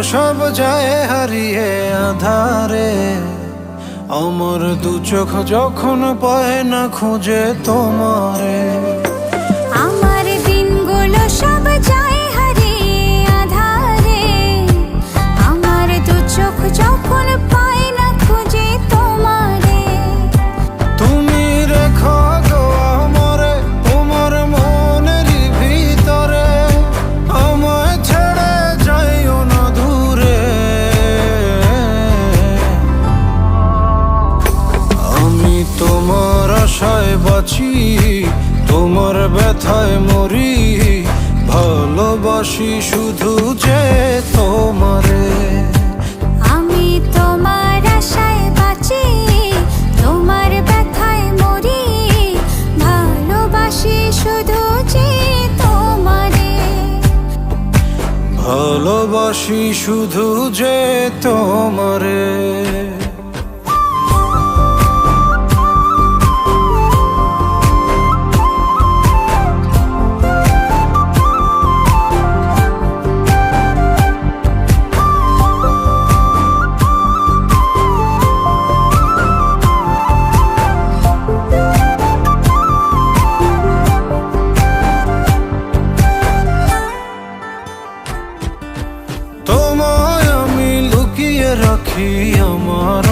সব যায় হারিয়ে আধারে, আমার দু চোখ যখন পায় না খুঁজে তোমারে। আমার দিনগুলো সব যায় হারিয়ে আঁধারে, আমার দু চোখ যখন পায় না খুঁজে তোমারে। তুমি রেখো গো আমারে তোমার মনের ভিতরে, আমায় ছেড়ে যাইও না দূরে। আমি তোমার আশায় বাঁচি, তোমার ব্যথায় মরি, ভালোবাসি শুধু যে তোমারে। আমি তোমার আশায় বাঁচি, তোমার ব্যথায় মরি, ভালোবাসি শুধু যে তোমারে। ভালোবাসি শুধু যে তোমারে। তোমায় আমি লুকিয়ে রাখি আমার